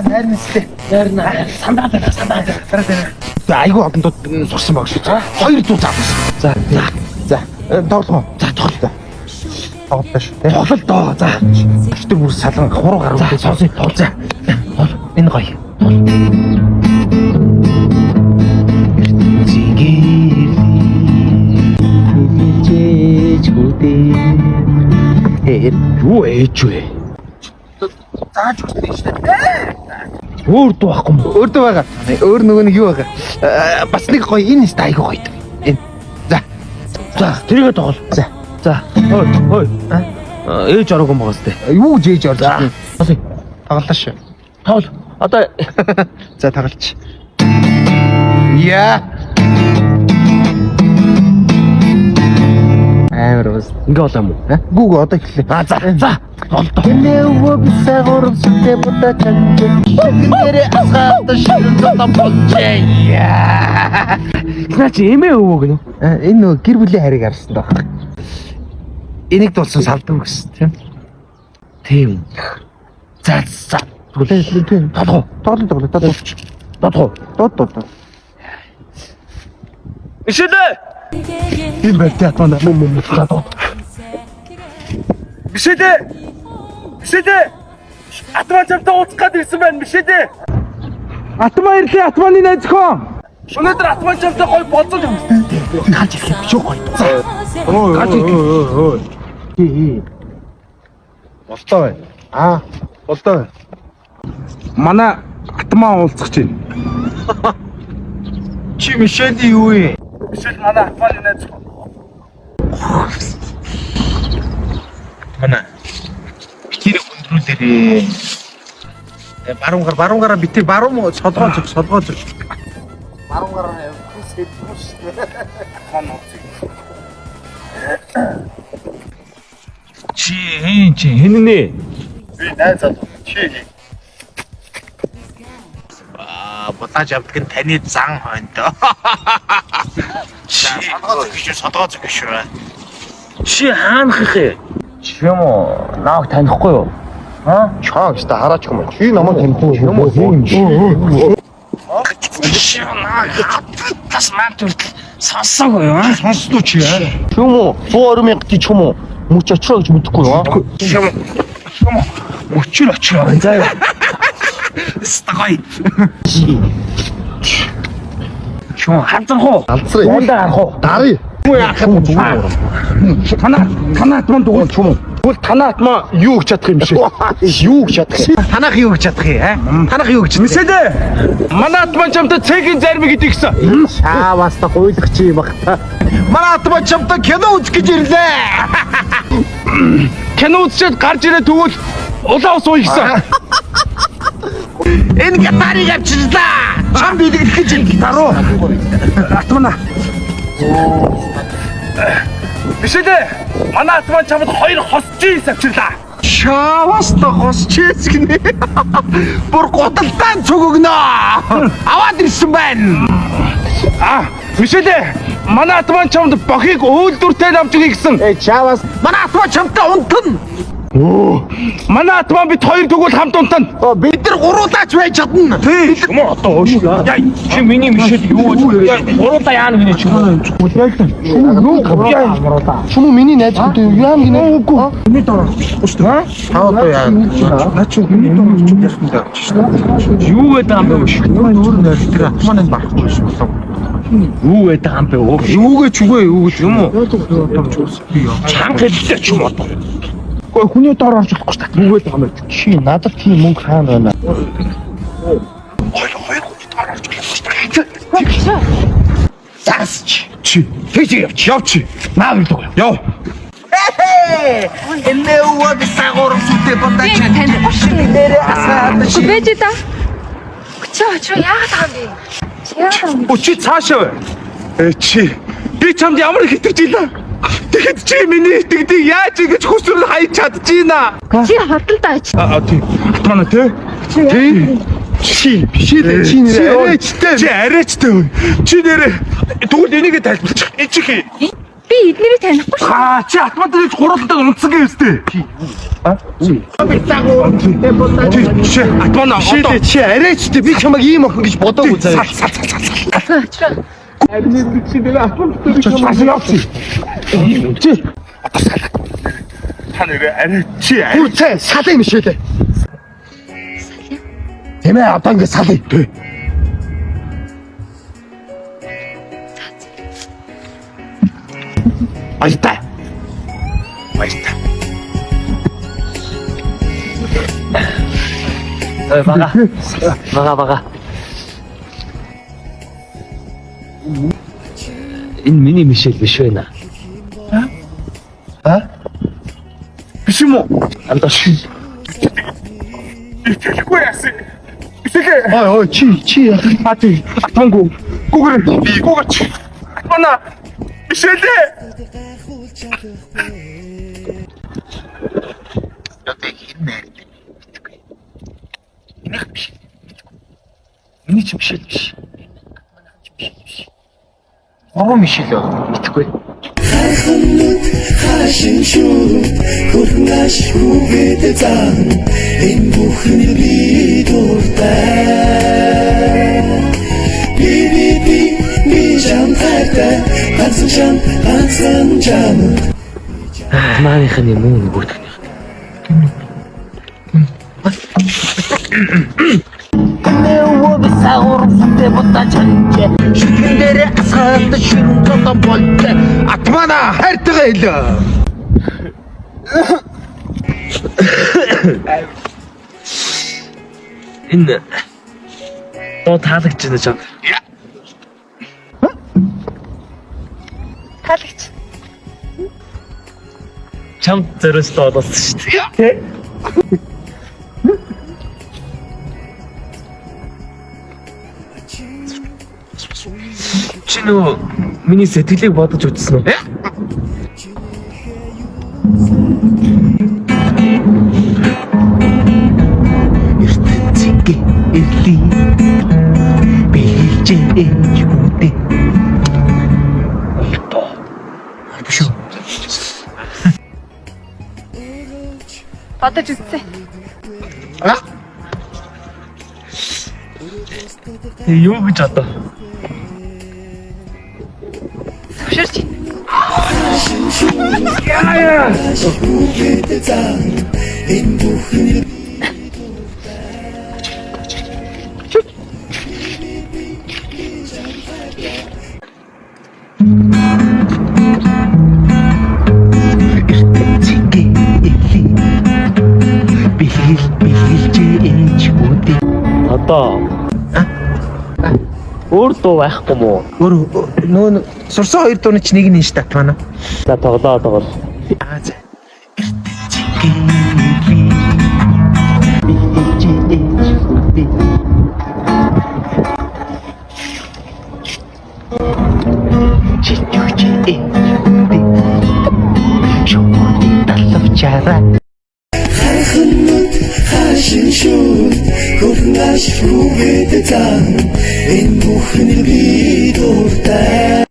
Найрнастэй. Найрна. Сандаа. За айгүй одонд сурсан баг шүү. 200 заасан. За. Тоглоо. За тоглоо. Тоглоо шүү. Тоглол доо. За. Гэтэ бүр салан хуруу гаруй. За сонсоо тоглоо. За. Энэ гоё. Юу ээж вэ? Зааж өгсөн шүү дээ. Өөр дуу байхгүй юм. Өөр дөө байгаа. Өөр нөгөө нэг юу байгаа. Бас нэг гоё энэ сте айгүй гоё. Энэ. За, тэрийгээ тоглол. За. Хой. Ээж ороогүй юм байгаа сте. Юу жээж орж. Сонсоо. Тоглоо шүү. Тоглол. Одоо За тоглолч. Яа. Амар бас. ингээ болоо юм уу? Гүүг одоо эхлэе. За. Болдоо. Нээвэ бисаа гурав сүтэ бота чанж. Гэрээ асгаад ширэн зодон болжээ. Наа чи эмээ өвөө гэнэ. Энэ нөгөө гэр бүлийн харийг харсан даа. Энийг дуулсан салдаг гэсэн тийм. За. Тийм. Тоглоо. Бишэлээ. Тийм байх татмана. Бишэлээ. Атман чамтай уулзах гээд ирсэн байна бишэлээ. Атмаа ирлээ, атманы найз хон. Өнөөдөр атман чамтай гоё болцож юм. Гач ирэхэд шүү гоё. Болтой бай. Болтой бай. Манай атмаа уулзах чинь. Чи Мишелийн юу вэ? Бишэл манай атманы найз. Манай битэр өндрүүлээрээ. Баруун гараа битэр баруун солгооч. Баруун гараа явах хэрэгтэй шүү дээ. Чи хинэнэ? Би найз залуу. Чи. Бодаж авдаг нь таны зан хойно. Содгоо зүг шүү. Чи хаанах вэ? Чи юм уу? Нааг танихгүй юу? Чаа гэж та хараач юм. Чи намайг таньхгүй юм уу? Чи нааг тас мантул сонсоогүй юу? Сонсноо чи аа. Юм уу? 120,000 тийч юм уу? Мөч очроо гэж мэдэхгүй юу? Юм уу? Өчөр очроо. За юу? Стагай. Чон ханцан хоо. Алцраа. Ундаа харах уу? Дарыг. Юу яах юм бэ? Танаа атман дугуй ч юм уу? Тэгвэл танаа атмаа юу гэж чадах юм шиг? Юу гэж чадах? Танах юу гэж чадах юм? Танах юу гэж? Мисэлээ. Манай атман чамтай цэгийн зарим гэдэг гисэн. Шааваас та гуйлах чи юм бах. Манай атмаа чамтай кино үзэх гэж ирлээ. Кино үзчихэд гарч ирээ тэгвэл улаан ус ууя гэсэн. Энэ гитарыг авчирлаа. Чам билгэх гэж гитар уу? Атмана. Бишэлээ. Манай атман чамд 2 хосчийн авчирлаа. Шааваас та хосчээс гинэ. Бүр гуталтай цугогноо. Аваад ирсэн байна. Бишэлээ. Манай атман чамд бохыг өөлдүртэй навчиг гэсэн. Шааваас манай атмаа чамтай унтна. Манай атман бид 2 тэгвэл хамт унтана. Бид нар гуруулаач байж чадна. Юм уу одоо уушлаа. Яа чи миний мишэл юу вэ? Гуруулаа яана гинэ чи. Чүм миний найз гэдэг яам гинэ. Үгүй. Миний доор. Ууш. Та одоо яа? Наа чи миний доор ч яасан даа. Юу гэдэг юм бэ? Өөр найз тэр атмааны барахгүй шүү. Юу гэдэг юм бэ? Юугээ ч үгүй юу гэж Юм уу? Чанга хэлдэг ч юм уу? Гэхдээ хүний доор орж болохгүй шүү. Юу гэдэг юм бэ? Чи надад тийм мөнгө хаана байна? Хоёр доор орж болохгүй шүү. Засч. Чи Тэгж явч. Наа ирлээ. яв. Энэ уу бисагор сүтэ бодож танд нэрээ асаад Бэж та. Чи яагаад байгаа юм бэ? Чи яагаад юм бэ? Чи цаашаа. Чи би чамд ямар хитэрч илаа. Тэгэхэд чи миний итгэдэг яаж ингэж хүсрэл хаяж чадчихна. Чи хаталтаа чи. Тийм. Атмана тий. Тий. Чи бишээ чи нэрээ арайчтай. Чи арайчтай. Чи нэрээ тэгвэл энийг тайлбарчих. Эцэг. Би эднэрийг танихгүй шүү. Чи автоматик гурвалдаг унтсан гэвстэй. Чи атмана одоо Чи арайчтэй би чамайг ийм охин гэж бодоогүй заяа. Очроо. Чи та нэрээ арай чи хүү цай салын мишэлээ. Эмээ одоо ингэ салъя. Баяртай. Бага. Энэ миний Мишель биш байна. биш юм уу? Андаа шил. Итгэхгүй яасан. Исэгэ. Ой чи Ати атмангу. Гугэрч. Атмана. Бишэлээ. Миний ч Мишель биш. Ороо мишэл байна. Итгэхгүй. Хашин шүү хөрнаш хүүгээд зан энэ бүхний би дуртай би жам тагтай ганцхан жам Maaныхын юм уу бүгднийх. Нээвөө саагуурсантэй бодачанч шигэн дээр асаад ширүүн цотон болч атмана хайртайгаа хэлээ. Энэ доо таалагч байна чам. Таалагч. Чам зөрөөс доолсон шүү дээ. Чи нөгөө миний сэтгэлийг бодож үзсэн үү? ертөнцийн эрлий биелж ээж үдэ. Биш үү? Бодож үзсэн. Юу гэж одоо? Зөвшөөрч. хүүгээд зан энэ бүхний Одоо өөр дуу байхгүй мó? Нөгөө сурсан хоёр дууны ч нэг нь шүү дээ атмана. За тоглоо. Аа за. хашин шүү хөрнаш хүүгээд зан энэ бүхний би дуртай